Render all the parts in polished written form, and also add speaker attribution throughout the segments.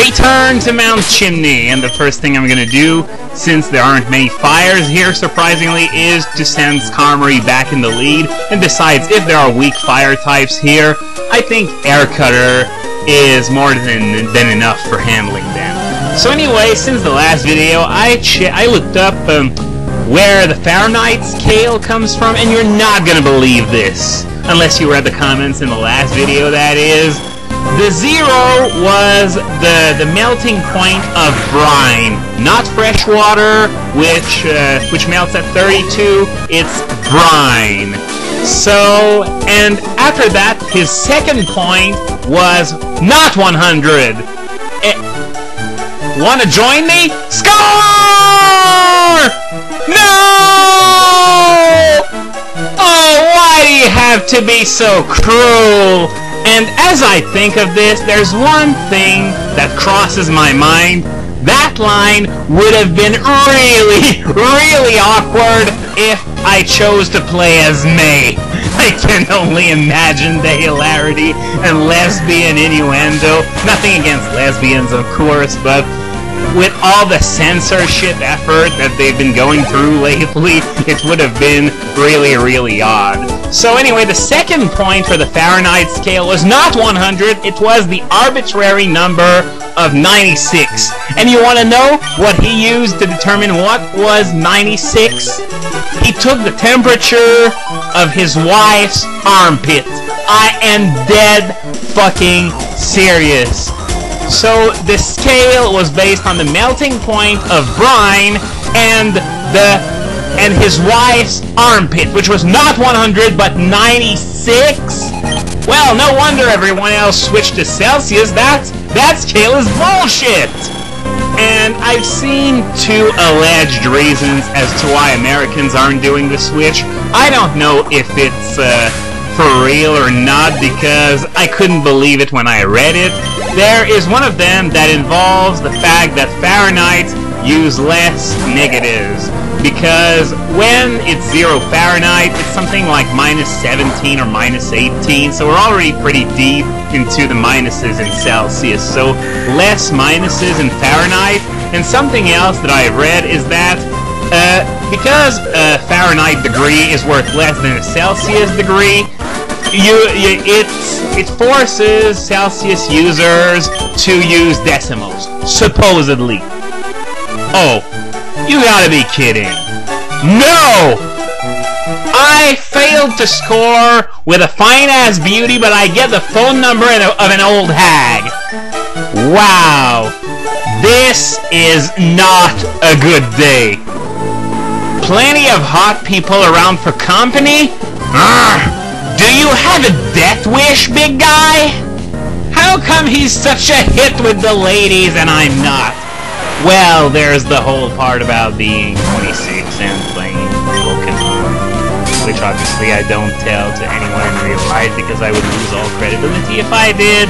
Speaker 1: return to Mount Chimney, and the first thing I'm gonna do, since there aren't many fires here, surprisingly, is to send Skarmory back in the lead. And besides, if there are weak fire types here, I think Air Cutter is more than enough for handling them. So anyway, since the last video, I looked up where the Fahrenheit scale comes from, and you're not gonna believe this, unless you read the comments in the last video, that is. The 0 was the melting point of brine, not fresh water, which melts at 32. It's brine. So, and after that, his second point was not 100. Wanna join me? Score! No! Oh, why do you have to be so cruel? And as I think of this, there's one thing that crosses my mind. That line would have been really, really awkward if I chose to play as May. I can only imagine the hilarity and lesbian innuendo. Nothing against lesbians, of course, but with all the censorship effort that they've been going through lately, it would have been really, really odd. So anyway, the second point for the Fahrenheit scale was not 100, it was the arbitrary number of 96. And you want to know what he used to determine what was 96? He took the temperature of his wife's armpit. I am dead fucking serious. So the scale was based on the melting point of brine and his wife's armpit, which was not 100 but 96. Well, no wonder everyone else switched to Celsius. That scale is bullshit. And I've seen two alleged reasons as to why Americans aren't doing the switch. I don't know if it's for real or not, because I couldn't believe it when I read it. There is one of them that involves the fact that Fahrenheit use less negatives, because when it's 0 Fahrenheit, it's something like -17 or -18, so we're already pretty deep into the minuses in Celsius, so less minuses in Fahrenheit. And something else that I read is that because a Fahrenheit degree is worth less than a Celsius degree, it forces Celsius users to use decimals, supposedly. Oh, you gotta be kidding. No! I failed to score with a fine-ass beauty, but I get the phone number of an old hag. Wow. This is not a good day. Plenty of hot people around for company? Do you have a death wish, big guy? How come he's such a hit with the ladies and I'm not? Well, there's the whole part about being 26 and playing Pokémon, which obviously I don't tell to anyone in real life because I would lose all credibility if I did,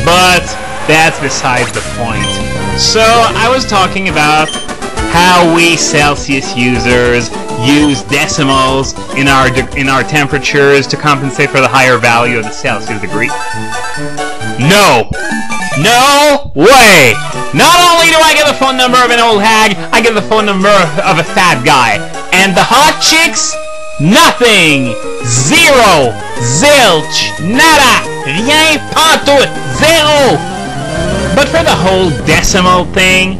Speaker 1: but that's besides the point. So, I was talking about how we Celsius users use decimals in our temperatures to compensate for the higher value of the Celsius degree. No! No way! Not only do I get the phone number of an old hag, I get the phone number of a fat guy. And the hot chicks? Nothing! Zero! Zilch! Nada! Rien pantoute! Zero! But for the whole decimal thing,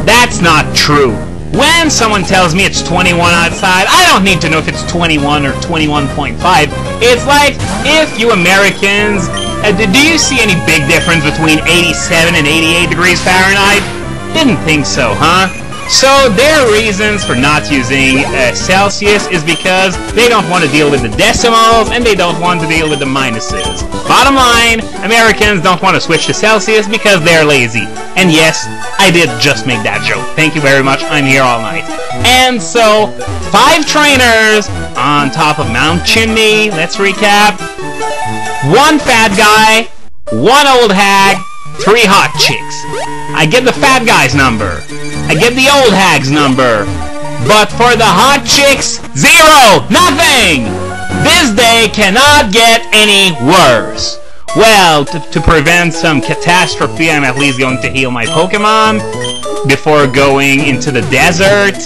Speaker 1: that's not true. When someone tells me it's 21 outside, I don't need to know if it's 21 or 21.5. It's like, if you Americans, do you see any big difference between 87 and 88 degrees Fahrenheit? Didn't think so, huh? So their reasons for not using Celsius is because they don't want to deal with the decimals and they don't want to deal with the minuses. Bottom line, Americans don't want to switch to Celsius because they're lazy. And yes, I did just make that joke. Thank you very much, I'm here all night. And so, 5 trainers on top of Mount Chimney, let's recap. 1 fat guy, 1 old hag, 3 hot chicks. I get the fat guy's number. I get the old hag's number. But for the hot chicks, 0! Nothing! This day cannot get any worse. Well, to prevent some catastrophe, I'm at least going to heal my Pokemon before going into the desert.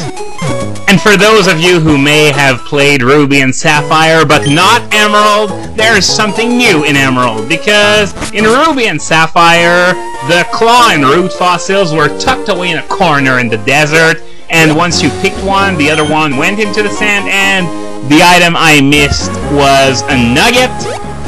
Speaker 1: And for those of you who may have played Ruby and Sapphire but not Emerald, there's something new in Emerald, because in Ruby and Sapphire, the claw and root fossils were tucked away in a corner in the desert, and once you picked one, the other one went into the sand, and the item I missed was a nugget,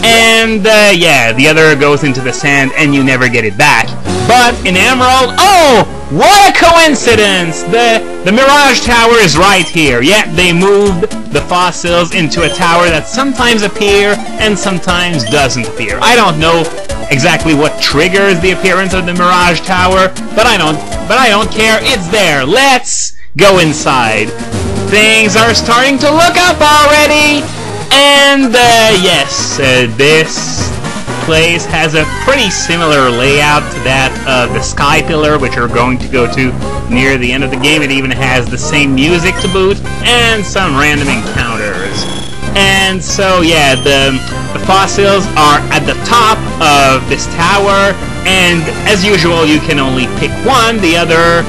Speaker 1: and yeah, the other goes into the sand and you never get it back. But in Emerald, oh! What a coincidence! The Mirage Tower is right here. Yeah, they moved the fossils into a tower that sometimes appear and sometimes doesn't appear. I don't know exactly what triggers the appearance of the Mirage Tower, but I don't care. It's there. Let's go inside. Things are starting to look up already, and yes, this place has a pretty similar layout to that of the Sky Pillar, which you're going to go to near the end of the game. It even has the same music to boot and some random encounters. And so yeah, the fossils are at the top of this tower, and as usual you can only pick one. The other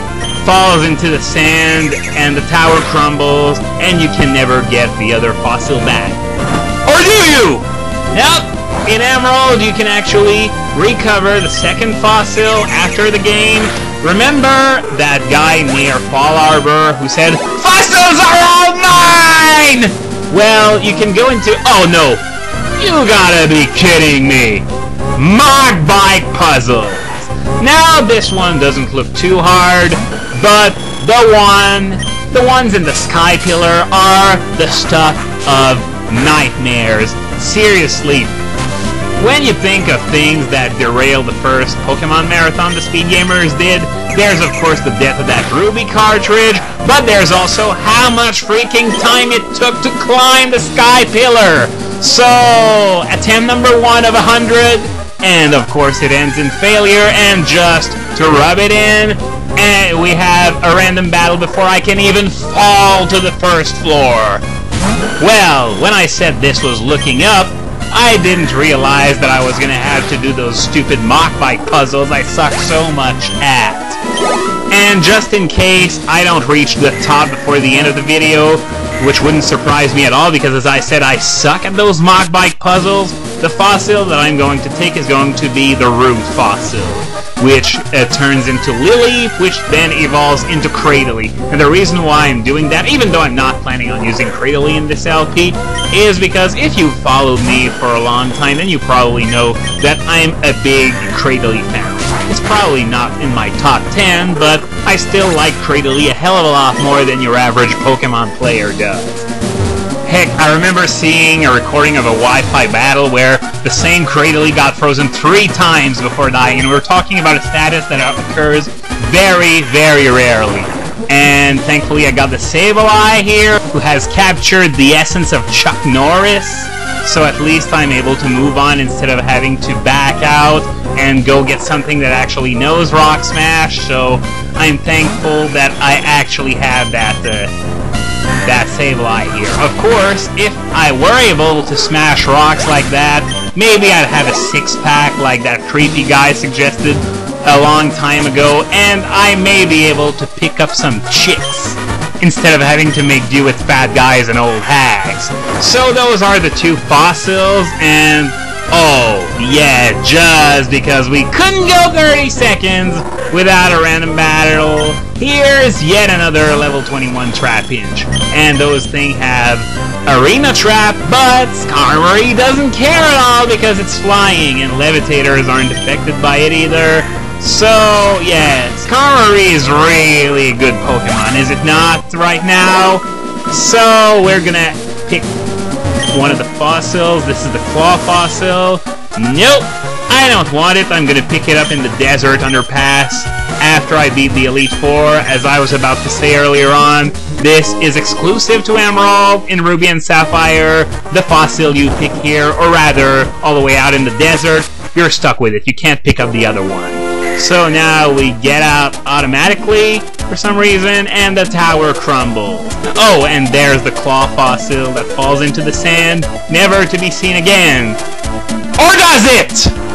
Speaker 1: falls into the sand and the tower crumbles, and you can never get the other fossil back. Or do you? Yep. In Emerald, you can actually recover the second fossil after the game. Remember that guy near Fall Arbor who said, "Fossils are all mine!" Well, you can go into... Oh no! You gotta be kidding me! Mach Bike puzzles! Now, this one doesn't look too hard, but the ones in the Sky Pillar are the stuff of nightmares. Seriously. When you think of things that derailed the first Pokemon Marathon the Speed Gamers did, there's of course the death of that Ruby cartridge, but there's also how much freaking time it took to climb the Sky Pillar! So, attempt number 1 of 100, and of course it ends in failure, and just to rub it in, and we have a random battle before I can even fall to the first floor. Well, when I said this was looking up, I didn't realize that I was gonna have to do those stupid Mach Bike puzzles I suck so much at. And just in case I don't reach the top before the end of the video, which wouldn't surprise me at all because as I said I suck at those Mach Bike puzzles, the fossil that I'm going to take is going to be the root fossil, which turns into Lily, which then evolves into Cradily. And the reason why I'm doing that, even though I'm not planning on using Cradily in this LP, is because if you've followed me for a long time, then you probably know that I'm a big Cradily fan. It's probably not in my top 10, but I still like Cradily a hell of a lot more than your average Pokemon player does. Heck, I remember seeing a recording of a Wi-Fi battle where the same Cradily got frozen 3 times before dying, and we're talking about a status that occurs very, very rarely. And thankfully I got the Sableye here, who has captured the essence of Chuck Norris, so at least I'm able to move on instead of having to back out and go get something that actually knows Rock Smash, so I'm thankful that I actually have that Sableye here. Of course, if I were able to smash rocks like that, maybe I'd have a 6-pack like that creepy guy suggested a long time ago, and I may be able to pick up some chicks instead of having to make do with fat guys and old hags. So those are the 2 fossils, and oh yeah, just because we couldn't go 30 seconds without a random battle, here's yet another level 21 Trapinch. And those things have Arena Trap, but Skarmory doesn't care at all because it's flying, and Levitators aren't affected by it either. So, yeah, Skarmory is really a good Pokemon, is it not, right now? So, we're gonna pick one of the fossils. This is the Claw fossil. Nope, I don't want it. I'm gonna pick it up in the desert underpass after I beat the Elite Four. As I was about to say earlier on, this is exclusive to Emerald. In Ruby and Sapphire, the fossil you pick here, or rather, all the way out in the desert, you're stuck with it. You can't pick up the other one. So now we get out automatically for some reason, and the tower crumbles. Oh, and there's the Claw fossil that falls into the sand, never to be seen again. Or does it?